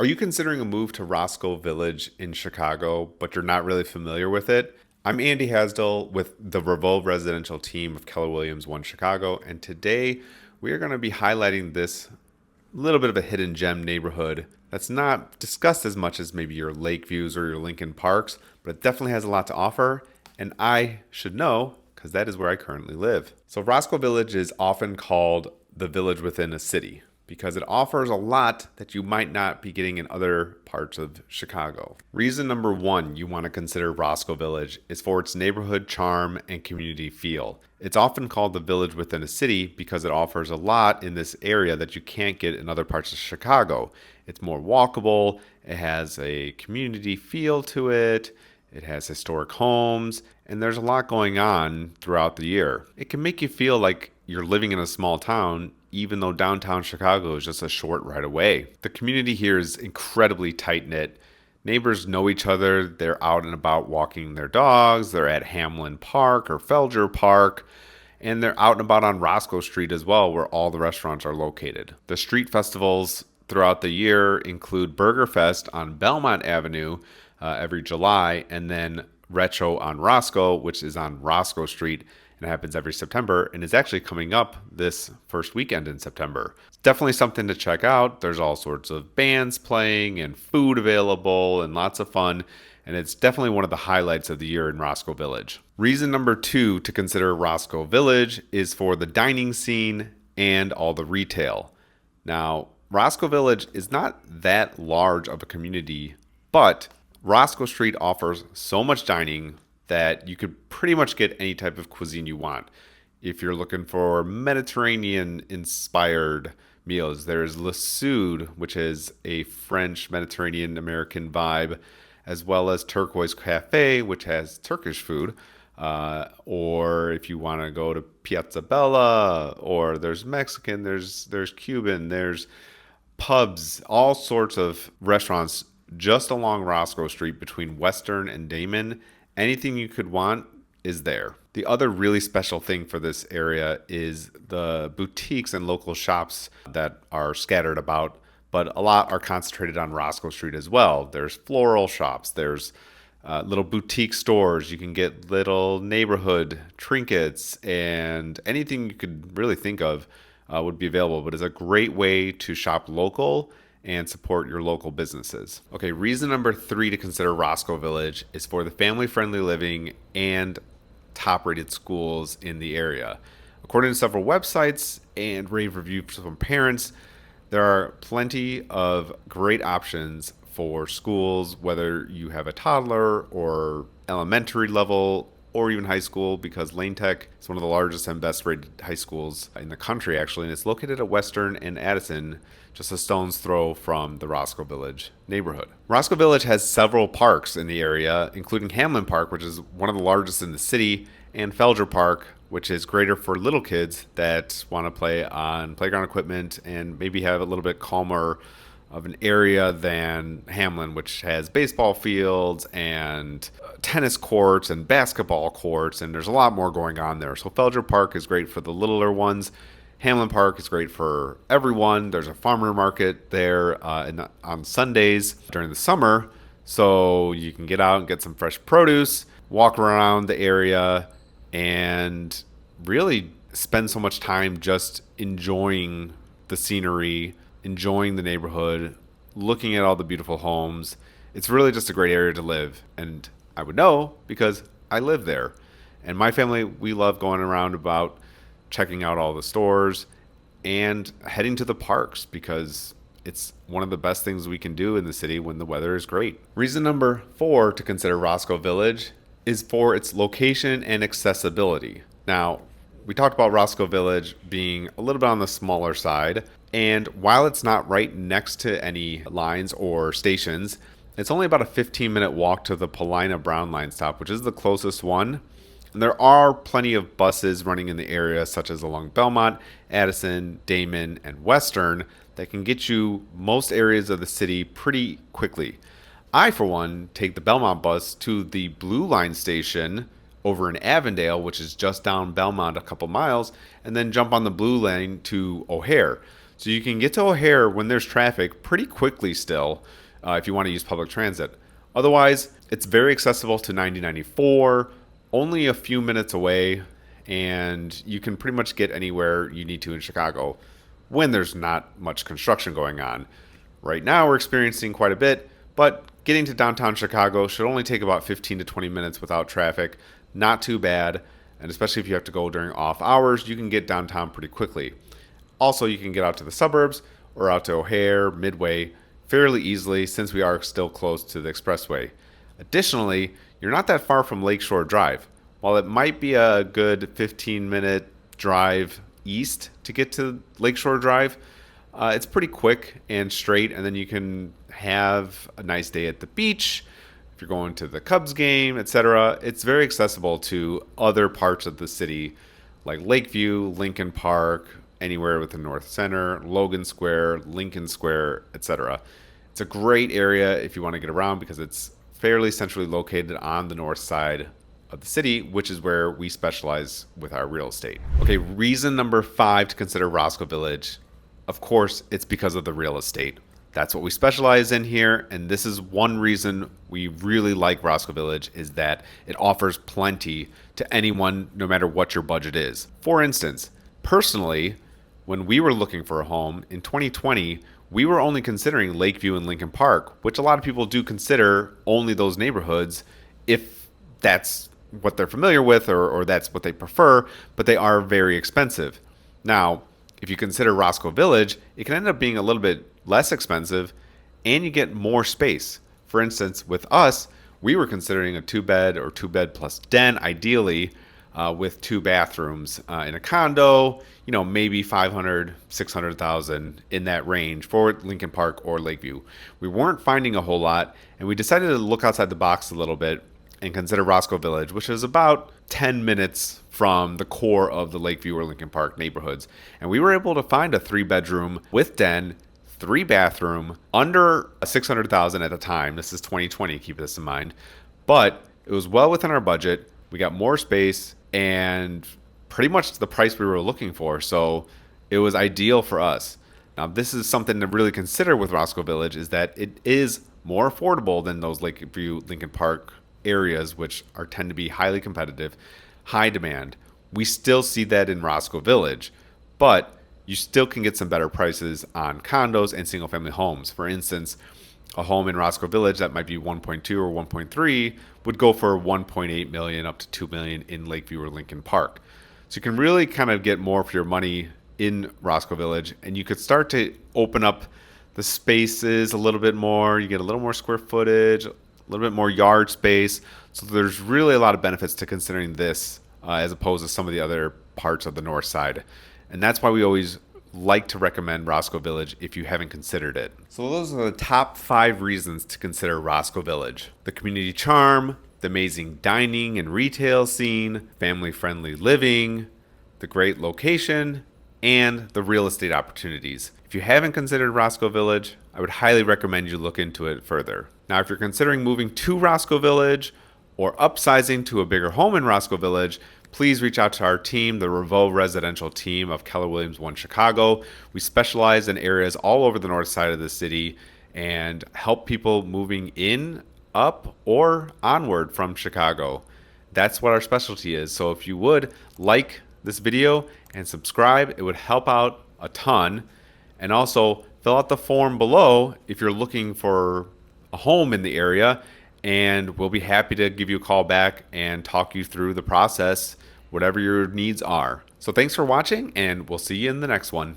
Are you considering a move to Roscoe Village in Chicago, but you're not really familiar with it? I'm Andy Hasdell with the Reveau Residential team of Keller Williams One Chicago, and today we are going to be highlighting this little bit of a hidden gem neighborhood that's not discussed as much as maybe your Lakeviews or your Lincoln Parks, but it definitely has a lot to offer, and I should know because that is where I currently live. So Roscoe Village is often called the village within a city because it offers a lot that you might not be getting in other parts of Chicago. Reason number one you want to consider Roscoe Village is for its neighborhood charm and community feel. It's often called the village within a city because it offers a lot in this area that you can't get in other parts of Chicago. It's more walkable, it has a community feel to it, it has historic homes, and there's a lot going on throughout the year. It can make you feel like you're living in a small town, even though downtown Chicago is just a short ride away. The community here is incredibly tight-knit. Neighbors know each other. They're out and about walking their dogs. They're at Hamlin Park or Felger Park. And they're out and about on Roscoe Street as well, where all the restaurants are located. The street festivals throughout the year include Burger Fest on Belmont Avenue every July, and then Retro on Roscoe, which is on Roscoe Street, and it happens every September and is actually coming up this first weekend in September. It's definitely something to check out. There's all sorts of bands playing and food available and lots of fun, and it's definitely one of the highlights of the year in Roscoe Village. Reason number two to consider Roscoe Village is for the dining scene and all the retail. Now, Roscoe Village is not that large of a community, but Roscoe Street offers so much dining that you could pretty much get any type of cuisine you want. If you're looking for Mediterranean inspired meals, there's Le Sud, which is a French Mediterranean American vibe, as well as Turquoise Cafe, which has Turkish food. Or if you want to go to Piazza Bella, or there's Mexican, there's Cuban, there's pubs, all sorts of restaurants just along Roscoe Street between Western and Damon. Anything you could want is there. The other really special thing for this area is the boutiques and local shops that are scattered about, but a lot are concentrated on Roscoe Street as well. There's floral shops, there's little boutique stores. You can get little neighborhood trinkets, and anything you could really think of would be available, but it's a great way to shop local and support your local businesses. Okay, reason number three to consider Roscoe Village is for the family-friendly living and top-rated schools in the area. According to several websites and rave reviews from parents, there are plenty of great options for schools, whether you have a toddler or elementary level or even high school, because Lane Tech is one of the largest and best rated high schools in the country, actually, and it's located at Western and Addison, just a stone's throw from the Roscoe Village neighborhood. Roscoe Village has several parks in the area, including Hamlin Park, which is one of the largest in the city, and Felger Park, which is greater for little kids that want to play on playground equipment and maybe have a little bit calmer of an area than Hamlin, which has baseball fields and tennis courts and basketball courts, and there's a lot more going on there. So Felger Park is great for the littler ones. Hamlin Park is great for everyone. There's a farmer market there on Sundays during the summer, so you can get out and get some fresh produce, walk around the area, and really spend so much time just enjoying the scenery, enjoying the neighborhood, looking at all the beautiful homes. It's really just a great area to live, and I would know because I live there. And my family, we love going around about checking out all the stores and heading to the parks because it's one of the best things we can do in the city when the weather is great. Reason number four to consider Roscoe Village is for its location and accessibility. Now, we talked about Roscoe Village being a little bit on the smaller side, and while it's not right next to any lines or stations, it's only about a 15-minute walk to the Paulina Brown line stop, which is the closest one. And there are plenty of buses running in the area, such as along Belmont, Addison, Damon, and Western, that can get you most areas of the city pretty quickly. I, for one, take the Belmont bus to the Blue Line station over in Avondale, which is just down Belmont a couple miles, and then jump on the Blue Line to O'Hare. So you can get to O'Hare when there's traffic pretty quickly still if you want to use public transit. Otherwise, it's very accessible to 9094, only a few minutes away, and you can pretty much get anywhere you need to in Chicago when there's not much construction going on. Right now, we're experiencing quite a bit, but getting to downtown Chicago should only take about 15 to 20 minutes without traffic. Not too bad, and especially if you have to go during off hours, you can get downtown pretty quickly. Also, you can get out to the suburbs or out to O'Hare, Midway, fairly easily since we are still close to the expressway. Additionally, you're not that far from Lakeshore Drive. While it might be a good 15-minute drive east to get to Lakeshore Drive, it's pretty quick and straight, and then you can have a nice day at the beach. If you're going to the Cubs game, etc., it's very accessible to other parts of the city like Lakeview, Lincoln Park, anywhere with the North Center, Logan Square, Lincoln Square, etc. It's a great area if you want to get around because it's fairly centrally located on the north side of the city, which is where we specialize with our real estate. Okay, reason number 5 to consider Roscoe Village. Of course, it's because of the real estate. That's what we specialize in here, and this is one reason we really like Roscoe Village is that it offers plenty to anyone no matter what your budget is. For instance, personally, when we were looking for a home in 2020, we were only considering Lakeview and Lincoln Park, which a lot of people do consider only those neighborhoods if that's what they're familiar with or that's what they prefer, but they are very expensive. Now, if you consider Roscoe Village, it can end up being a little bit less expensive and you get more space. For instance, with us, we were considering a 2-bed or 2-bed plus den, ideally, with 2 bathrooms in a condo, maybe 500, 600,000 in that range for Lincoln Park or Lakeview. We weren't finding a whole lot, and we decided to look outside the box a little bit and consider Roscoe Village, which is about 10 minutes from the core of the Lakeview or Lincoln Park neighborhoods. And we were able to find a 3-bedroom with den, 3-bathroom, under a 600,000 at the time. This is 2020, keep this in mind. But it was well within our budget. We got more space and pretty much the price we were looking for. So it was ideal for us. Now, this is something to really consider with Roscoe Village is that it is more affordable than those Lakeview, Lincoln Park areas, which tend to be highly competitive, high demand. We still see that in Roscoe Village, but you still can get some better prices on condos and single family homes. For instance, a home in Roscoe Village that might be 1.2 or 1.3 would go for 1.8 million up to 2 million in Lakeview or Lincoln Park. So you can really kind of get more for your money in Roscoe Village, and you could start to open up the spaces a little bit more. You get a little more square footage, a little bit more yard space. So there's really a lot of benefits to considering this as opposed to some of the other parts of the north side. And that's why we always like to recommend Roscoe Village if you haven't considered it. So those are the top 5 reasons to consider Roscoe Village. The community charm, the amazing dining and retail scene, family-friendly living, the great location, and the real estate opportunities. If you haven't considered Roscoe Village, I would highly recommend you look into it further. Now, if you're considering moving to Roscoe Village or upsizing to a bigger home in Roscoe Village, please reach out to our team, the Reveau Residential team of Keller Williams One Chicago. We specialize in areas all over the north side of the city and help people moving in, up, or onward from Chicago. That's what our specialty is. So if you would like this video and subscribe, it would help out a ton. And also fill out the form below if you're looking for a home in the area, and we'll be happy to give you a call back and talk you through the process, whatever your needs are. So thanks for watching, and we'll see you in the next one.